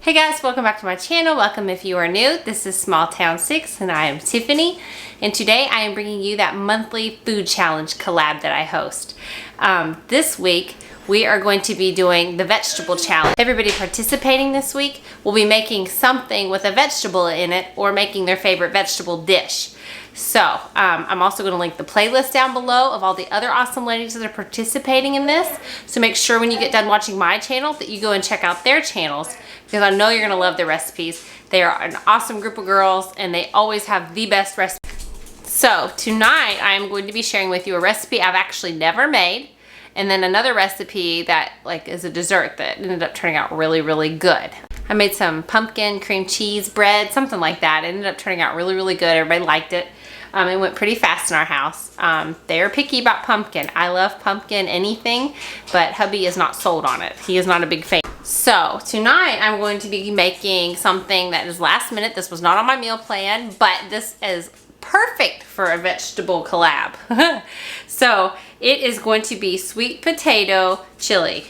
Hey guys, welcome back to my channel. Welcome if you are new. This is Small Town 6 and I am Tiffany. And today I am bringing you that monthly food challenge collab that I host. This week we are going to be doing the vegetable challenge. Everybody participating this week will be making something with a vegetable in it or making their favorite vegetable dish. So I'm also going to link the playlist down below of all the other awesome ladies that are participating in this. So make sure when you get done watching my channel that you go and check out their channels, because I know you're going to love their recipes. They are an awesome group of girls and they always have the best recipes. So tonight I am going to be sharing with you a recipe I've actually never made, and then another recipe that is a dessert that ended up turning out really, really good. I made some pumpkin cream cheese bread, something like that. It ended up turning out really, really good. Everybody liked it. It went pretty fast in our house. They're picky about pumpkin. I love pumpkin anything, but hubby is not sold on it. He is not a big fan. So tonight I'm going to be making something that is last minute. This was not on my meal plan, but this is perfect for a vegetable collab. So it is going to be sweet potato chili.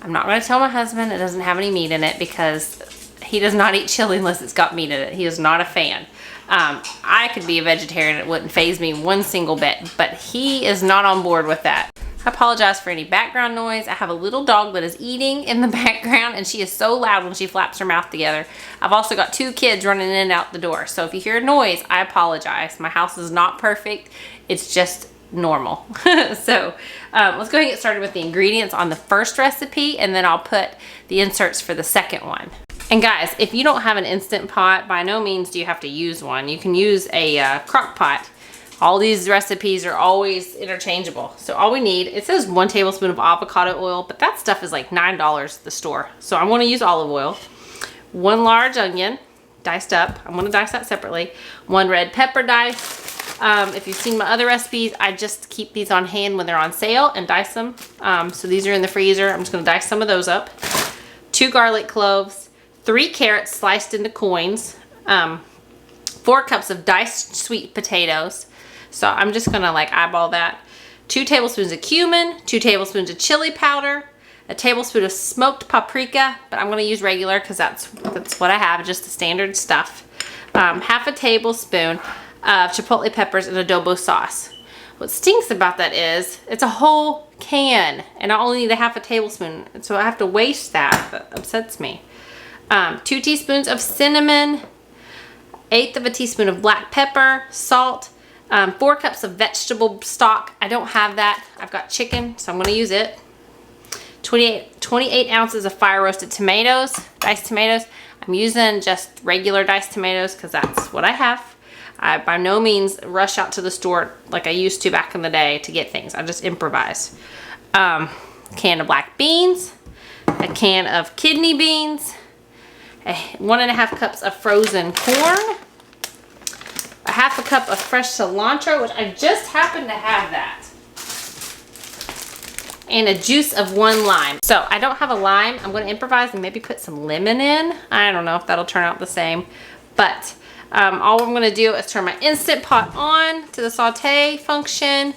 I'm not going to tell my husband it doesn't have any meat in it because he does not eat chili unless it's got meat in it. He is not a fan. I could be a vegetarian, it wouldn't faze me one single bit, but he is not on board with that. I apologize for any background noise. I have a little dog that is eating in the background and she is so loud when she flaps her mouth together. I've also got two kids running in and out the door. So if you hear a noise, I apologize. My house is not perfect. It's just normal. So let's go ahead and get started with the ingredients on the first recipe, and then I'll put the inserts for the second one. And guys, if you don't have an Instant Pot, by no means do you have to use one. You can use a crock pot. All these recipes are always interchangeable. So all we need, it says 1 tablespoon of avocado oil, but that stuff is like $9 at the store. So I'm going to use olive oil. 1 large onion, diced up. I'm going to dice that separately. 1 red pepper diced. If you've seen my other recipes, I just keep these on hand when they're on sale and dice them. So these are in the freezer. I'm just going to dice some of those up. 2 garlic cloves. 3 carrots sliced into coins. 4 cups of diced sweet potatoes. So I'm just gonna eyeball that. 2 tablespoons of cumin, 2 tablespoons of chili powder, a tablespoon of smoked paprika, but I'm gonna use regular because that's what I have, just the standard stuff. Half a tablespoon of chipotle peppers and adobo sauce. What stinks about that is it's a whole can and I only need a half a tablespoon, so I have to waste that. That upsets me. 2 teaspoons of cinnamon, 1/8 of a teaspoon of black pepper, salt, 4 cups of vegetable stock. I don't have that. I've got chicken, so I'm going to use it. 28 ounces of fire roasted tomatoes, diced tomatoes. I'm using just regular diced tomatoes because that's what I have. I by no means rush out to the store like I used to back in the day to get things. I just improvise. Can of black beans, a can of kidney beans, 1.5 cups of frozen corn, a 1/2 cup of fresh cilantro, which I just happen to have that, and a juice of 1 lime. So I don't have a lime. I'm going to improvise and maybe put some lemon in. I don't know if that'll turn out the same, but all I'm going to do is turn my Instant Pot on to the saute function.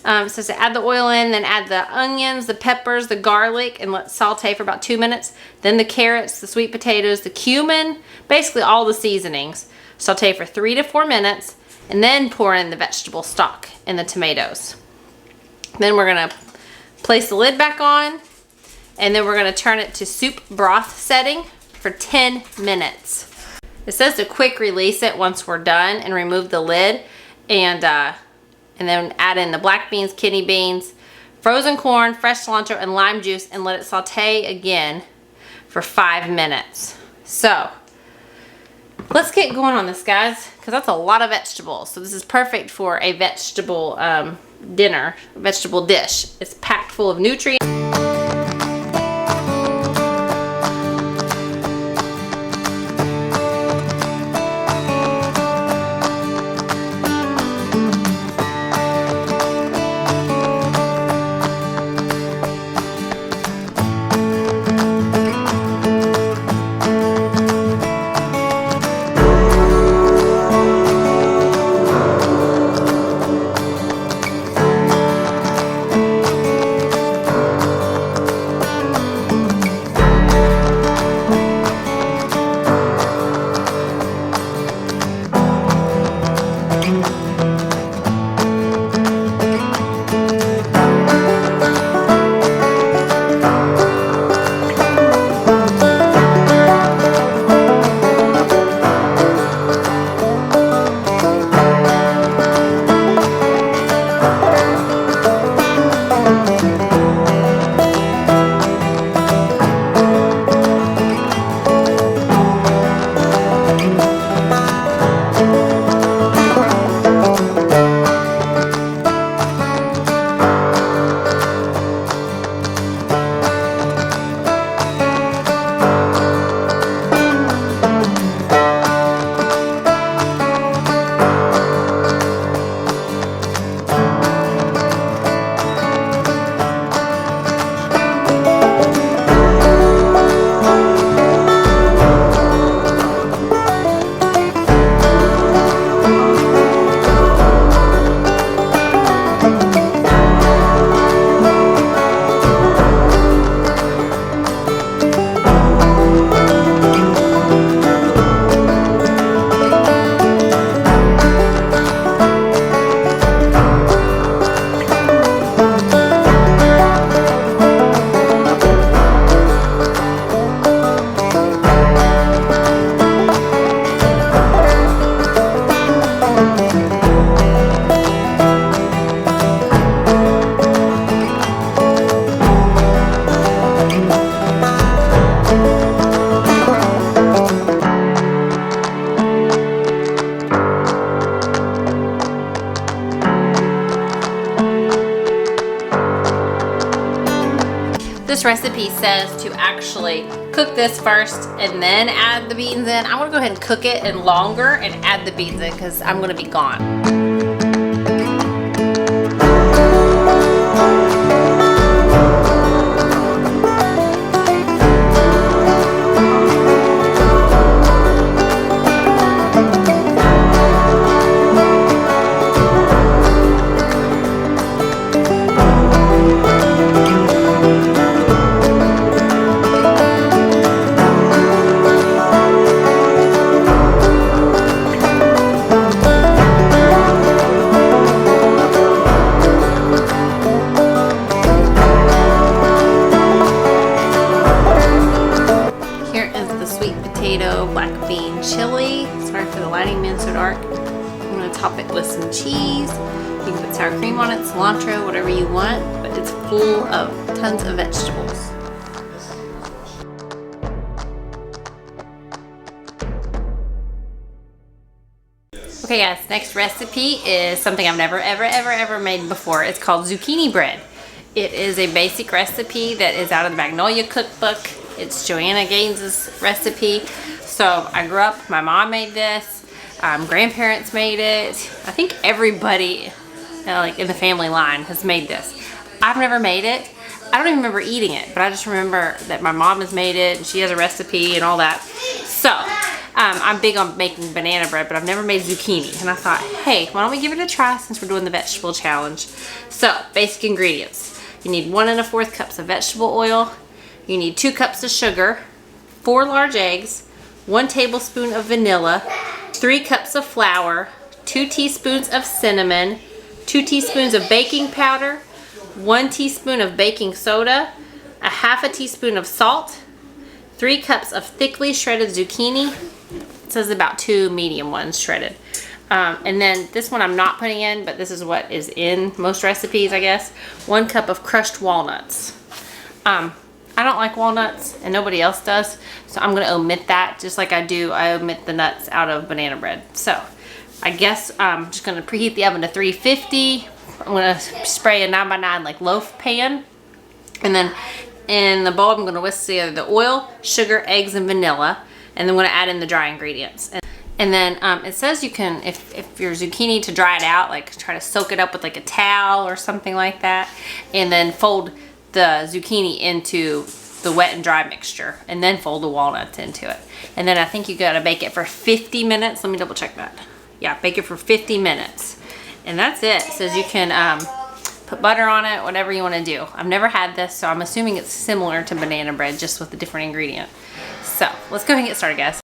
It says to add the oil in, then add the onions, the peppers, the garlic, and let saute for about 2 minutes. Then the carrots, the sweet potatoes, the cumin, basically all the seasonings. Saute for 3 to 4 minutes, and then pour in the vegetable stock and the tomatoes. Then we're gonna place the lid back on, and then we're gonna turn it to soup broth setting for 10 minutes. It says to quick release it once we're done and remove the lid, and then add in the black beans, kidney beans, frozen corn, fresh cilantro, and lime juice, and let it saute again for 5 minutes. So let's get going on this, guys, because that's a lot of vegetables. So this is perfect for a vegetable dinner, vegetable dish. It's packed full of nutrients. This recipe says to actually cook this first and then add the beans in. I'm gonna go ahead and cook it in longer and add the beans in because I'm gonna be gone. Black bean chili. Sorry for the lighting being so dark. I'm going to top it with some cheese. You can put sour cream on it, cilantro, whatever you want, but it's full of tons of vegetables. Okay guys, next recipe is something I've never ever made before. It's called zucchini bread. It is a basic recipe that is out of the Magnolia cookbook. It's Joanna Gaines' recipe. So I grew up, my mom made this, grandparents made it. I think everybody like in the family line has made this. I've never made it. I don't even remember eating it, but I just remember that my mom has made it and she has a recipe and all that. So I'm big on making banana bread, but I've never made zucchini. And I thought, hey, why don't we give it a try since we're doing the vegetable challenge. So basic ingredients. You need 1 1/4 cups of vegetable oil. You need 2 cups of sugar, 4 large eggs, 1 tablespoon of vanilla, 3 cups of flour, 2 teaspoons of cinnamon, 2 teaspoons of baking powder, 1 teaspoon of baking soda, a 1/2 teaspoon of salt, 3 cups of thickly shredded zucchini. It says about 2 medium ones shredded. And then this one I'm not putting in, but this is what is in most recipes, I guess. 1 cup of crushed walnuts. I don't like walnuts and nobody else does, so I'm gonna omit that just like I omit the nuts out of banana bread. So I guess I'm just gonna preheat the oven to 350. I'm gonna spray a 9x9 like loaf pan, and then in the bowl I'm gonna whisk together the oil, sugar, eggs, and vanilla, and then I'm gonna add in the dry ingredients. And then it says you can, if your zucchini, to dry it out, like try to soak it up with like a towel or something like that, and then fold the zucchini into the wet and dry mixture, and then fold the walnuts into it. And then I think you gotta bake it for 50 minutes. Let me double check that. Yeah, bake it for 50 minutes. And that's it. It says you can put butter on it, whatever you wanna do. I've never had this, so I'm assuming it's similar to banana bread, just with a different ingredient. So let's go ahead and get started, guys.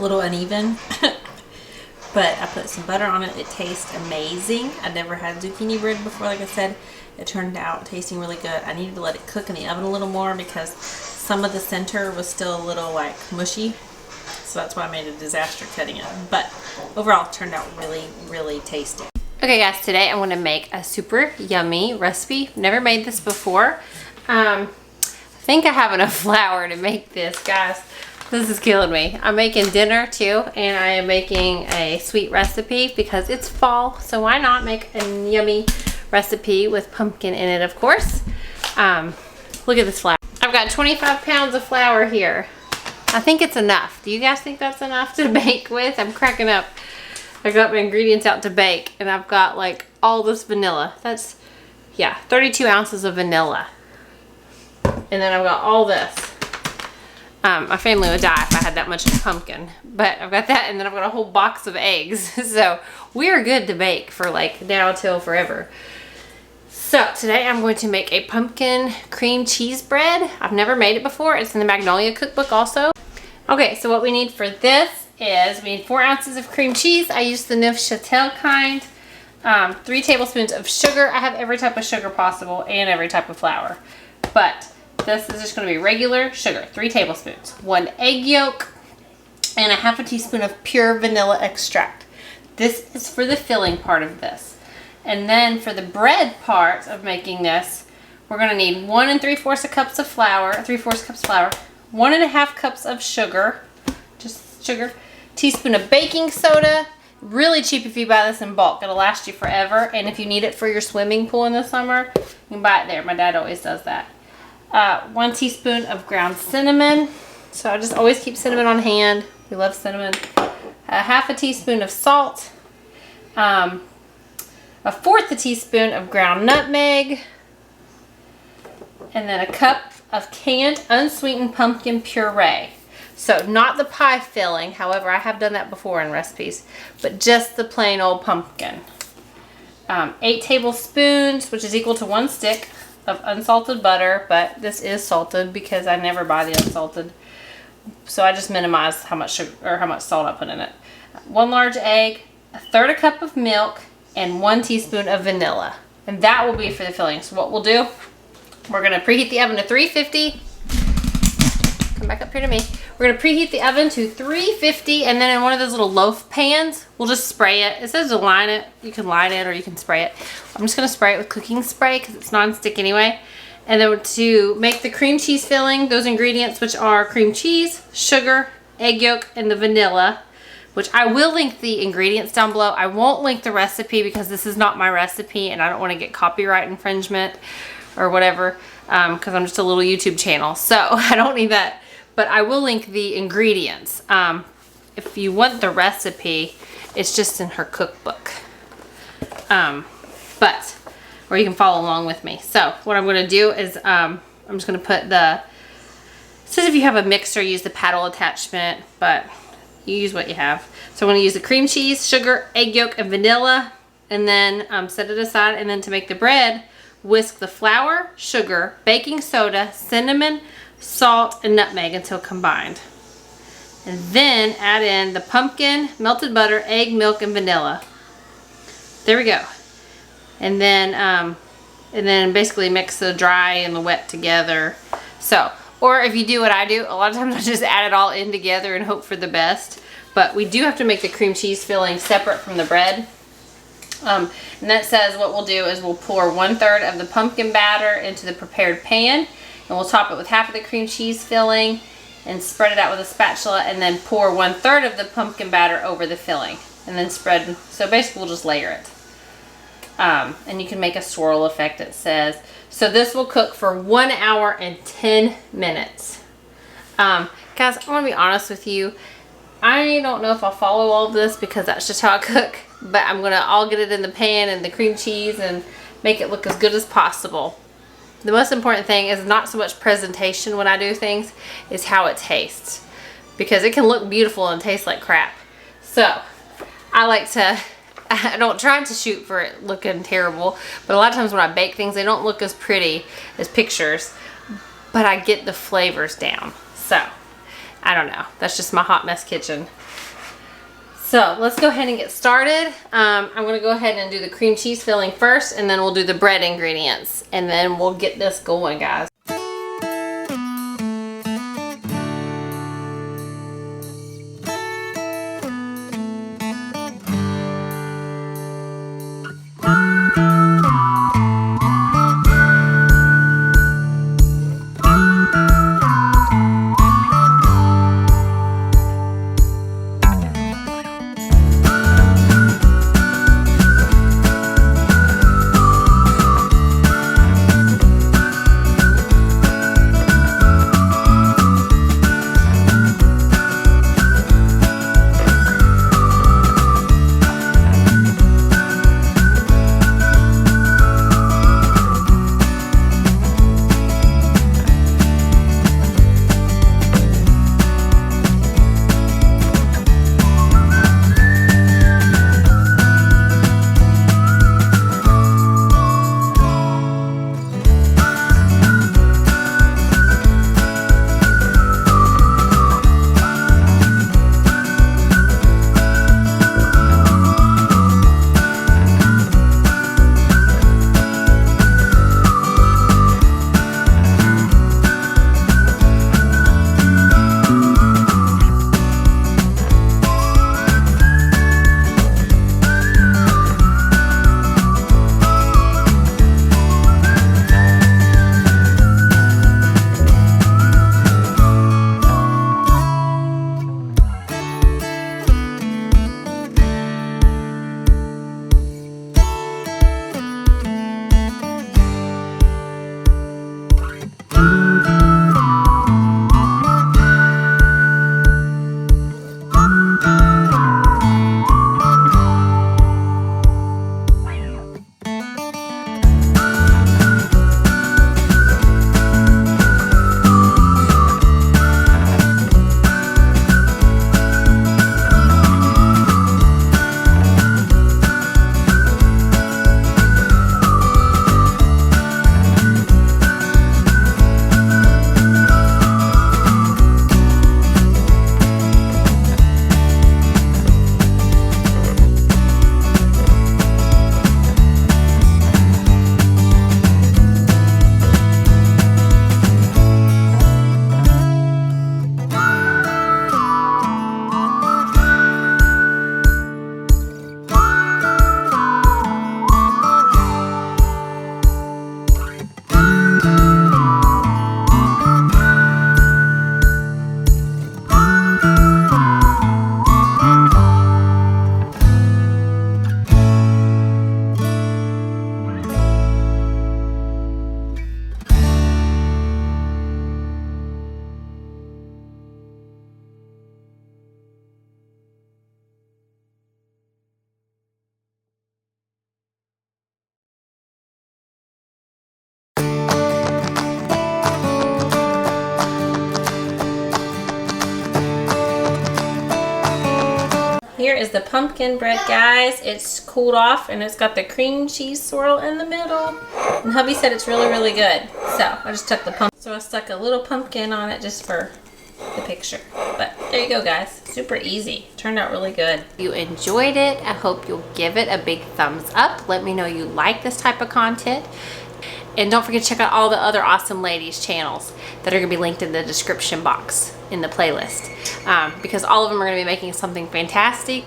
little uneven. But I put some butter on it. It tastes amazing. I never had zucchini bread before, like I said. It turned out tasting really good. I needed to let it cook in the oven a little more because some of the center was still a little like mushy. So that's why I made a disaster cutting it. But overall, it turned out really, really tasty. Okay guys, today I'm going to make a super yummy recipe. Never made this before. I think I have enough flour to make this, guys. This is killing me. I'm making dinner too, and I am making a sweet recipe because it's fall, so why not make a yummy recipe with pumpkin in it, of course. Look at this flour. I've got 25 pounds of flour here. I think it's enough. Do you guys think that's enough to bake with? I'm cracking up. I got my ingredients out to bake, and I've got like all this vanilla. That's, yeah, 32 ounces of vanilla. And then I've got all this. My family would die if I had that much pumpkin, but I've got that, and then I've got a whole box of eggs. So we are good to bake for like now till forever. So today I'm going to make a pumpkin cream cheese bread. I've never made it before. It's in the Magnolia cookbook also. Okay, so what we need for this is we need 4 ounces of cream cheese. I use the Neufchâtel kind. 3 tablespoons of sugar. I have every type of sugar possible and every type of flour, but this is just going to be regular sugar, 3 tablespoons. 1 egg yolk and a half a teaspoon of pure vanilla extract. This is for the filling part of this. And then for the bread part of making this, we're going to need 1 3/4 cups of flour, 3/4 cups of flour, 1 1/2 cups of sugar, just sugar, teaspoon of baking soda. Really cheap if you buy this in bulk. It'll last you forever. And if you need it for your swimming pool in the summer, you can buy it there. My dad always does that. 1 teaspoon of ground cinnamon. So I just always keep cinnamon on hand. We love cinnamon. Half a teaspoon of salt. 1/4 teaspoon of ground nutmeg. And then a cup of canned unsweetened pumpkin puree. So not the pie filling. However, I have done that before in recipes. But just the plain old pumpkin. 8 tablespoons, which is equal to 1 stick of unsalted butter, but this is salted because I never buy the unsalted, so I just minimize how much sugar or how much salt I put in it. 1 large egg, 1/3 cup of milk, and 1 teaspoon of vanilla, and that will be for the filling. So what we'll do, we're going to preheat the oven to 350. Come back up here to me. We're going to preheat the oven to 350, and then in one of those little loaf pans, we'll just spray it. It says to line it. You can line it or you can spray it. I'm just going to spray it with cooking spray because it's non-stick anyway. And then to make the cream cheese filling, those ingredients, which are cream cheese, sugar, egg yolk, and the vanilla, which I will link the ingredients down below. I won't link the recipe because this is not my recipe and I don't want to get copyright infringement or whatever because I'm just a little YouTube channel. So I don't need that. But I will link the ingredients. If you want the recipe, it's just in her cookbook. Or you can follow along with me. So what I'm going to do is I'm just going to put it says if you have a mixer, use the paddle attachment, but you use what you have. So I'm going to use the cream cheese, sugar, egg yolk, and vanilla, and then set it aside. And then to make the bread, whisk the flour, sugar, baking soda, cinnamon, salt, and nutmeg until combined. And then add in the pumpkin, melted butter, egg, milk, and vanilla. There we go. And then basically mix the dry and the wet together. So, or if you do what I do, a lot of times I just add it all in together and hope for the best. But we do have to make the cream cheese filling separate from the bread. And that says what we'll do is we'll pour 1/3 of the pumpkin batter into the prepared pan. And we'll top it with half of the cream cheese filling and spread it out with a spatula, and then pour 1/3 of the pumpkin batter over the filling and then spread. So basically we'll just layer it. And you can make a swirl effect, it says. So this will cook for 1 hour and 10 minutes. Guys, I want to be honest with you. I don't know if I'll follow all of this because that's just how I cook, but I'll get it in the pan and the cream cheese and make it look as good as possible. The most important thing is not so much presentation when I do things, is how it tastes. Because it can look beautiful and taste like crap. So, I don't try to shoot for it looking terrible, but a lot of times when I bake things, they don't look as pretty as pictures, but I get the flavors down. So, I don't know. That's just my hot mess kitchen. So let's go ahead and get started. I'm gonna go ahead and do the cream cheese filling first, and then we'll do the bread ingredients, and then we'll get this going, guys. Here is the pumpkin bread, guys. It's cooled off and it's got the cream cheese swirl in the middle. And hubby said it's really, really good. So I just took the pumpkin. So I stuck a little pumpkin on it just for the picture. But there you go, guys. Super easy. Turned out really good. If you enjoyed it, I hope you'll give it a big thumbs up. Let me know you like this type of content. And don't forget to check out all the other awesome ladies' channels that are going to be linked in the description box in the playlist. Because all of them are going to be making something fantastic.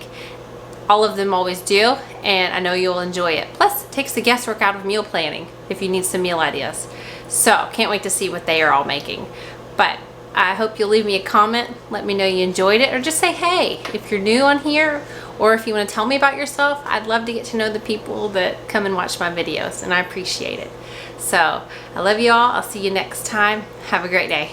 All of them always do, and I know you'll enjoy it. Plus, it takes the guesswork out of meal planning if you need some meal ideas. So, can't wait to see what they are all making. But I hope you'll leave me a comment. Let me know you enjoyed it, or just say hey if you're new on here, or if you want to tell me about yourself. I'd love to get to know the people that come and watch my videos, and I appreciate it. So, I love you all. I'll see you next time. Have a great day.